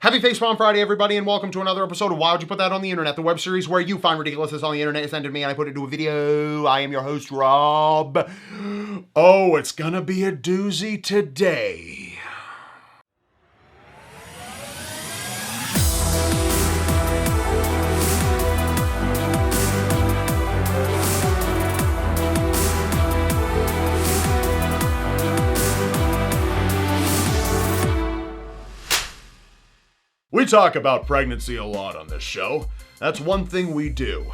Happy Facepalm Friday, everybody, and welcome to another episode of Why Would You Put That on the Internet, the web series where you find ridiculousness on the internet, it's sent to me, and I put it into a video. I am your host, Rob. Oh, it's gonna be a doozy today. We talk about pregnancy a lot on this show. That's one thing we do.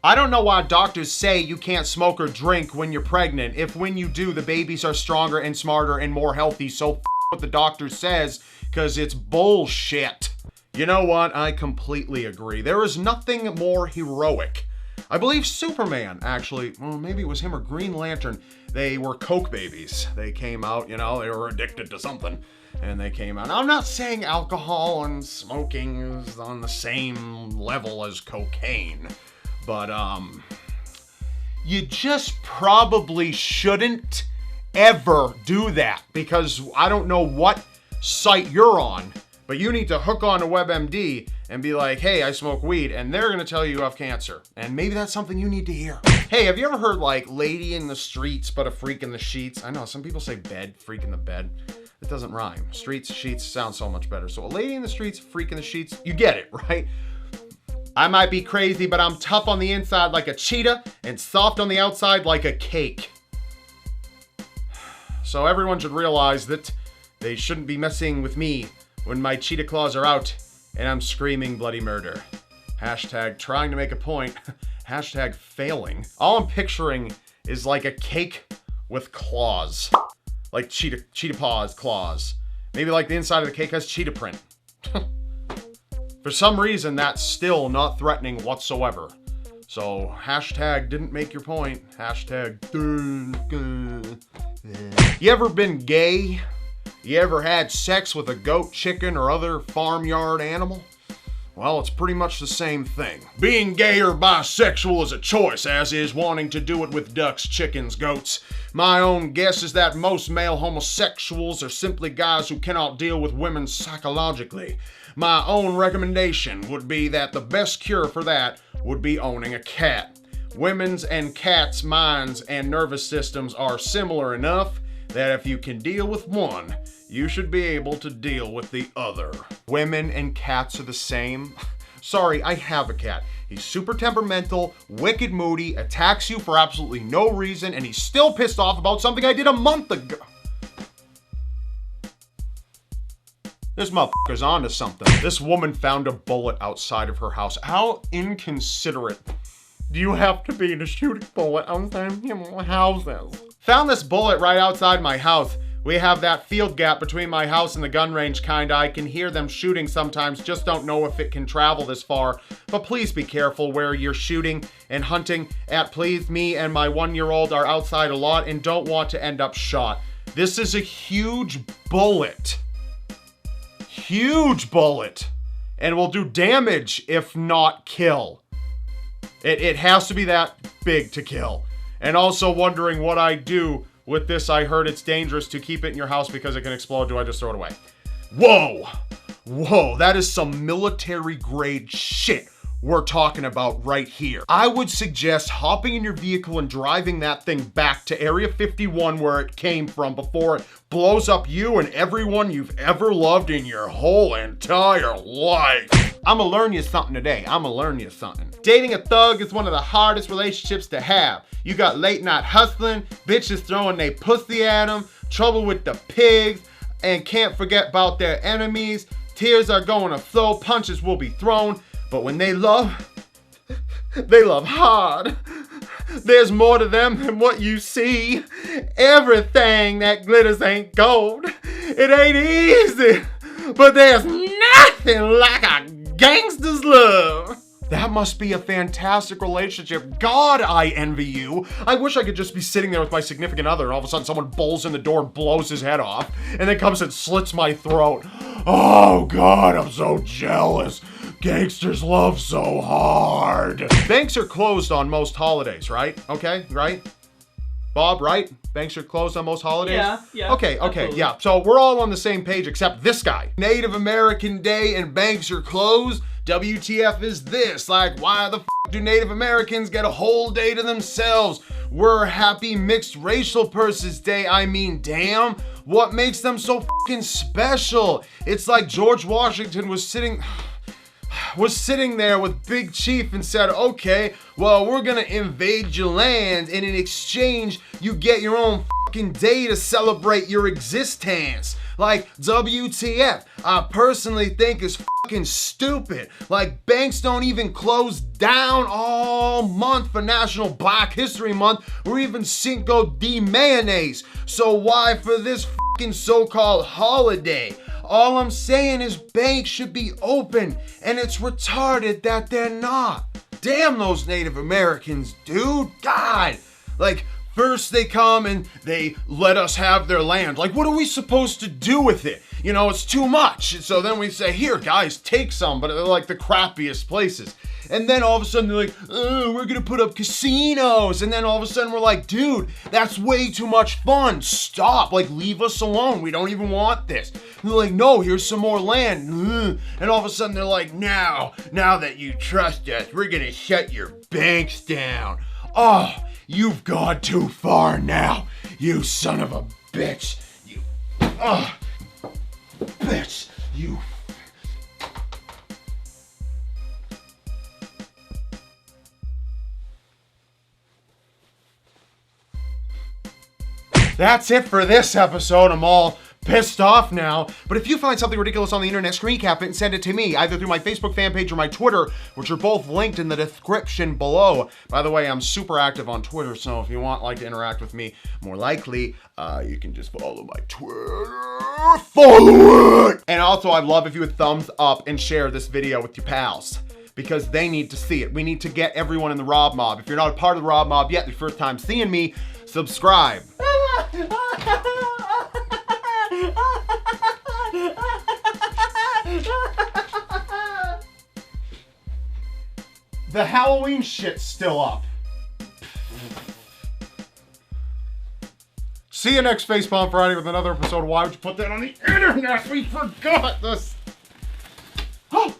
I don't know why doctors say you can't smoke or drink when you're pregnant if when you do, the babies are stronger and smarter and more healthy, so what the doctor says, because it's bullshit. You know what? I completely agree. There is nothing more heroic. I believe Superman, actually, well, maybe it was him or Green Lantern, they were Coke babies. They came out, they were addicted to something. And they came out. Now, I'm not saying alcohol and smoking is on the same level as cocaine, but you just probably shouldn't ever do that, because I don't know what site you're on, but you need to hook on to WebMD and be like, hey, I smoke weed, and they're gonna tell you have cancer. And maybe that's something you need to hear. Hey, have you ever heard like lady in the streets but a freak in the sheets? I know some people say bed, freak in the bed. It doesn't rhyme. Streets, sheets sound so much better. So a lady in the streets, freak in the sheets, you get it, right? I might be crazy, but I'm tough on the inside like a cheetah and soft on the outside like a cake. So everyone should realize that they shouldn't be messing with me when my cheetah claws are out and I'm screaming bloody murder. Hashtag trying to make a point. Hashtag failing. All I'm picturing is like a cake with claws. Like cheetah paws, claws. Maybe like the inside of the cake has cheetah print. For some reason, that's still not threatening whatsoever. So, hashtag didn't make your point. Hashtag. You ever been gay? You ever had sex with a goat, chicken, or other farmyard animal? Well, it's pretty much the same thing. Being gay or bisexual is a choice, as is wanting to do it with ducks, chickens, goats. My own guess is that most male homosexuals are simply guys who cannot deal with women psychologically. My own recommendation would be that the best cure for that would be owning a cat. Women's and cats' minds and nervous systems are similar enough that if you can deal with one, you should be able to deal with the other. Women and cats are the same? Sorry, I have a cat. He's super temperamental, wicked moody, attacks you for absolutely no reason, and he's still pissed off about something I did a month ago. This motherfucker's onto something. This woman found a bullet outside of her house. How inconsiderate do you have to be to shoot a bullet outside people's houses? Found this bullet right outside my house. We have that field gap between my house and the gun range kinda. I can hear them shooting sometimes, just don't know if it can travel this far. But please be careful where you're shooting and hunting at, please. Me and my 1-year-old are outside a lot and don't want to end up shot. This is a huge bullet. Huge bullet. And will do damage if not kill. It has to be that big to kill. And also wondering what I do with this. I heard it's dangerous to keep it in your house because it can explode. Do I just throw it away? Whoa! Whoa, that is some military grade shit we're talking about right here. I would suggest hopping in your vehicle and driving that thing back to Area 51 where it came from before it blows up you and everyone you've ever loved in your whole entire life. I'ma learn you something today. I'ma learn you something. Dating a thug is one of the hardest relationships to have. You got late night hustling, bitches throwing they pussy at them, trouble with the pigs, and can't forget about their enemies. Tears are going to flow, punches will be thrown, but when they love hard. There's more to them than what you see. Everything that glitters ain't gold. It ain't easy, but there's nothing like a gangster's love. That must be a fantastic relationship. God, I envy you. I wish I could just be sitting there with my significant other and all of a sudden someone bowls in the door and blows his head off and then comes and slits my throat. Oh God, I'm so jealous. Gangsters love so hard. Banks are closed on most holidays, right? Okay, right? Bob, right? Banks are closed on most holidays? Yeah. Okay, Absolutely. yeah. So we're all on the same page except this guy. Native American Day and banks are closed? WTF is this? Like, why the f do Native Americans get a whole day to themselves? We're Happy Mixed Racial Persons Day. I mean, damn. What makes them so fucking special? It's like George Washington was sitting there with Big Chief and said, okay, well, we're gonna invade your land, and in exchange, you get your own fucking day to celebrate your existence. Like, WTF, I personally think is fucking stupid. Like, banks don't even close down all month for National Black History Month or even Cinco de Mayonnaise. So why for this fucking so-called holiday? All I'm saying is banks should be open, and it's retarded that they're not. Damn those Native Americans, dude. God. Like, first they come and they let us have their land. Like, what are we supposed to do with it? You know, it's too much. So then we say, here, guys, take some, but they're like the crappiest places. And then all of a sudden they're like, oh, we're gonna put up casinos. And then all of a sudden we're like, dude, that's way too much fun. Stop, like, leave us alone. We don't even want this. And they're like, no, here's some more land. And all of a sudden they're like, now that you trust us, we're gonna shut your banks down. Oh, you've gone too far now, you son of a bitch. You, bitch, you. That's it for this episode. I'm all pissed off now. But if you find something ridiculous on the internet, screen cap it and send it to me, either through my Facebook fan page or my Twitter, which are both linked in the description below. By the way, I'm super active on Twitter, so if you want to interact with me more likely, you can just follow my Twitter. Follow it! And also, I'd love if you would thumbs up and share this video with your pals, because they need to see it. We need to get everyone in the Rob Mob. If you're not a part of the Rob Mob yet, your first time seeing me, subscribe. The Halloween shit's still up. See you next Facepalm Friday with another episode of Why Would You Put That on the Internet? We forgot this. Oh.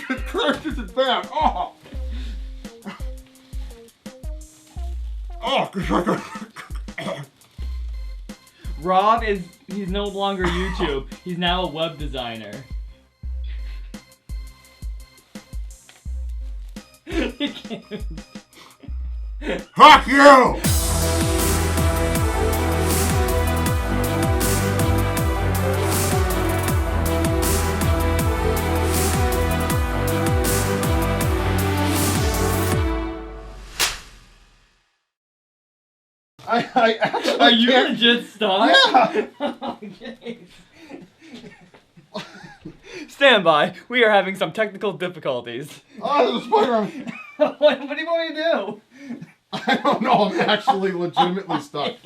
It crashes it back. Oh. Oh. Rob he's no longer YouTube. He's now a web designer. Fuck you! I actually Are you can't. legit stuck? Yeah! Okay. Stand by. We are having some technical difficulties. Oh, the Spider-Man. What do you want me to do? I don't know. I'm actually legitimately stuck.